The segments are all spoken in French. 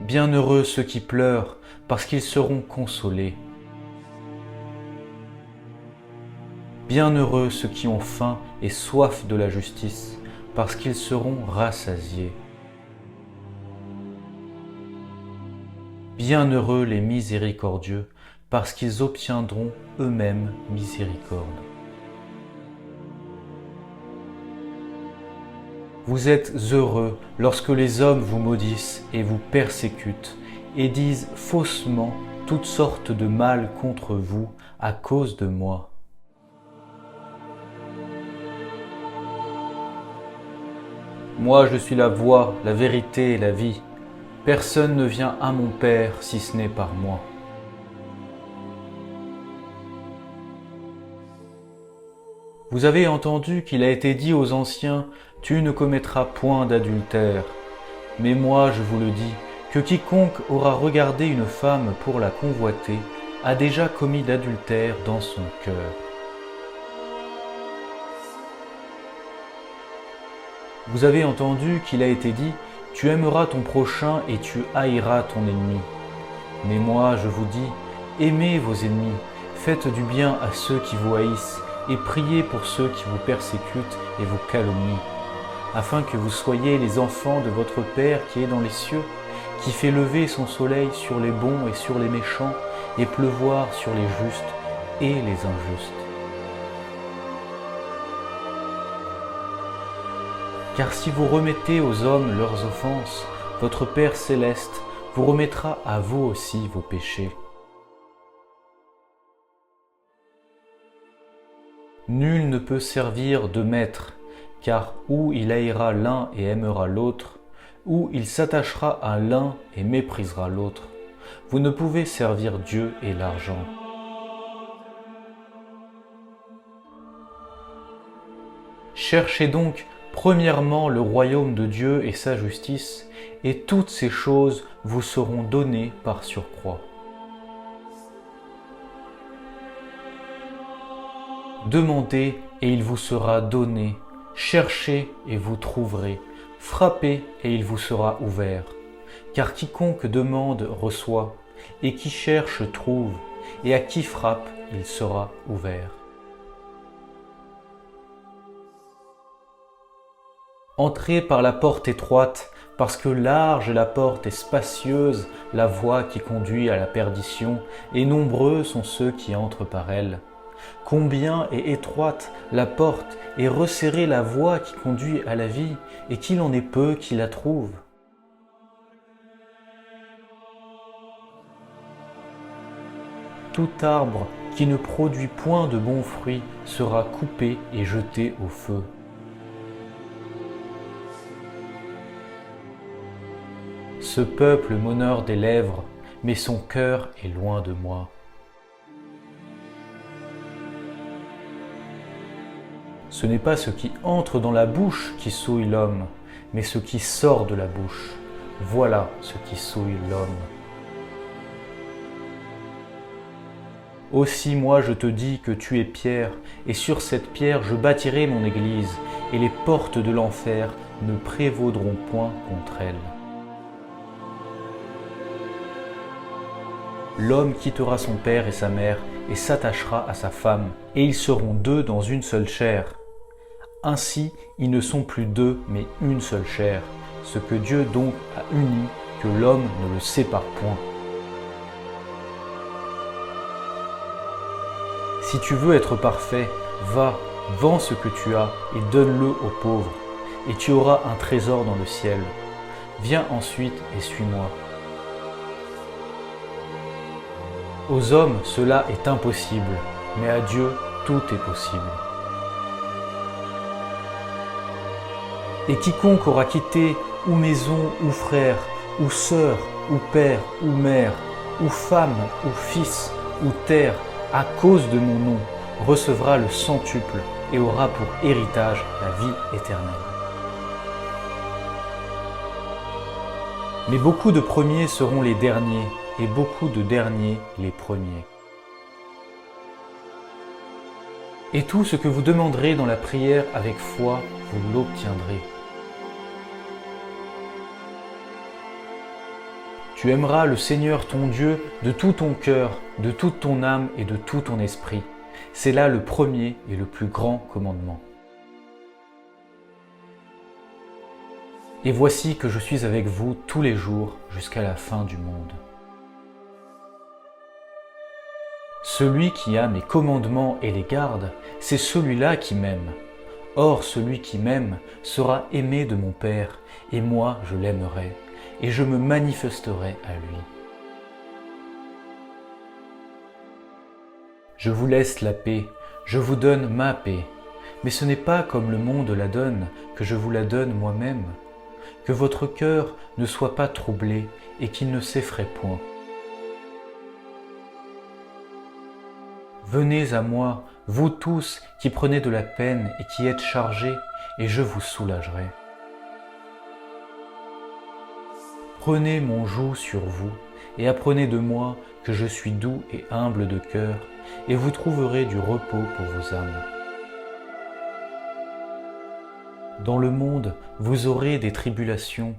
Bienheureux ceux qui pleurent, parce qu'ils seront consolés. Bienheureux ceux qui ont faim et soif de la justice, parce qu'ils seront rassasiés. Bienheureux les miséricordieux, parce qu'ils obtiendront eux-mêmes miséricorde. Vous êtes heureux lorsque les hommes vous maudissent et vous persécutent et disent faussement toutes sortes de mal contre vous à cause de moi. Moi, je suis la voie, la vérité et la vie. Personne ne vient à mon Père si ce n'est par moi. Vous avez entendu qu'il a été dit aux anciens, « Tu ne commettras point d'adultère ». Mais moi, je vous le dis, que quiconque aura regardé une femme pour la convoiter a déjà commis l'adultère dans son cœur. Vous avez entendu qu'il a été dit, « Tu aimeras ton prochain et tu haïras ton ennemi ». Mais moi, je vous dis, aimez vos ennemis, faites du bien à ceux qui vous haïssent, et priez pour ceux qui vous persécutent et vous calomnient, afin que vous soyez les enfants de votre Père qui est dans les cieux, qui fait lever son soleil sur les bons et sur les méchants, et pleuvoir sur les justes et les injustes. Car si vous remettez aux hommes leurs offenses, votre Père céleste vous remettra à vous aussi vos péchés. Nul ne peut servir de maître, car ou il haïra l'un et aimera l'autre, ou il s'attachera à l'un et méprisera l'autre. Vous ne pouvez servir Dieu et l'argent. Cherchez donc premièrement le royaume de Dieu et sa justice, et toutes ces choses vous seront données par surcroît. Demandez et il vous sera donné, cherchez et vous trouverez, frappez et il vous sera ouvert. Car quiconque demande reçoit, et qui cherche trouve, et à qui frappe il sera ouvert. Entrez par la porte étroite, parce que large la porte et spacieuse la voie qui conduit à la perdition, et nombreux sont ceux qui entrent par elle. Combien est étroite la porte et resserrée la voie qui conduit à la vie, et qu'il en est peu qui la trouvent. Tout arbre qui ne produit point de bons fruits sera coupé et jeté au feu. Ce peuple m'honore des lèvres, mais son cœur est loin de moi. Ce n'est pas ce qui entre dans la bouche qui souille l'homme, mais ce qui sort de la bouche. Voilà ce qui souille l'homme. Aussi moi je te dis que tu es Pierre, et sur cette pierre je bâtirai mon église, et les portes de l'enfer ne prévaudront point contre elle. L'homme quittera son père et sa mère, et s'attachera à sa femme, et ils seront deux dans une seule chair. Ainsi, ils ne sont plus deux, mais une seule chair. Ce que Dieu donc a uni, que l'homme ne le sépare point. Si tu veux être parfait, va, vends ce que tu as et donne-le aux pauvres, et tu auras un trésor dans le ciel. Viens ensuite et suis-moi. Aux hommes, cela est impossible, mais à Dieu, tout est possible. Et quiconque aura quitté ou maison, ou frère, ou sœur, ou père, ou mère, ou femme, ou fils, ou terre, à cause de mon nom, recevra le centuple et aura pour héritage la vie éternelle. Mais beaucoup de premiers seront les derniers, et beaucoup de derniers les premiers. Et tout ce que vous demanderez dans la prière avec foi, vous l'obtiendrez. Tu aimeras le Seigneur ton Dieu de tout ton cœur, de toute ton âme et de tout ton esprit. C'est là le premier et le plus grand commandement. Et voici que je suis avec vous tous les jours jusqu'à la fin du monde. Celui qui a mes commandements et les garde, c'est celui-là qui m'aime. Or, celui qui m'aime sera aimé de mon Père, et moi je l'aimerai, et je me manifesterai à lui. Je vous laisse la paix, je vous donne ma paix, mais ce n'est pas comme le monde la donne que je vous la donne moi-même. Que votre cœur ne soit pas troublé et qu'il ne s'effraie point. Venez à moi, vous tous qui prenez de la peine et qui êtes chargés, et je vous soulagerai. Prenez mon joug sur vous, et apprenez de moi que je suis doux et humble de cœur, et vous trouverez du repos pour vos âmes. Dans le monde, vous aurez des tribulations,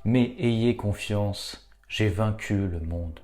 mais ayez confiance, j'ai vaincu le monde.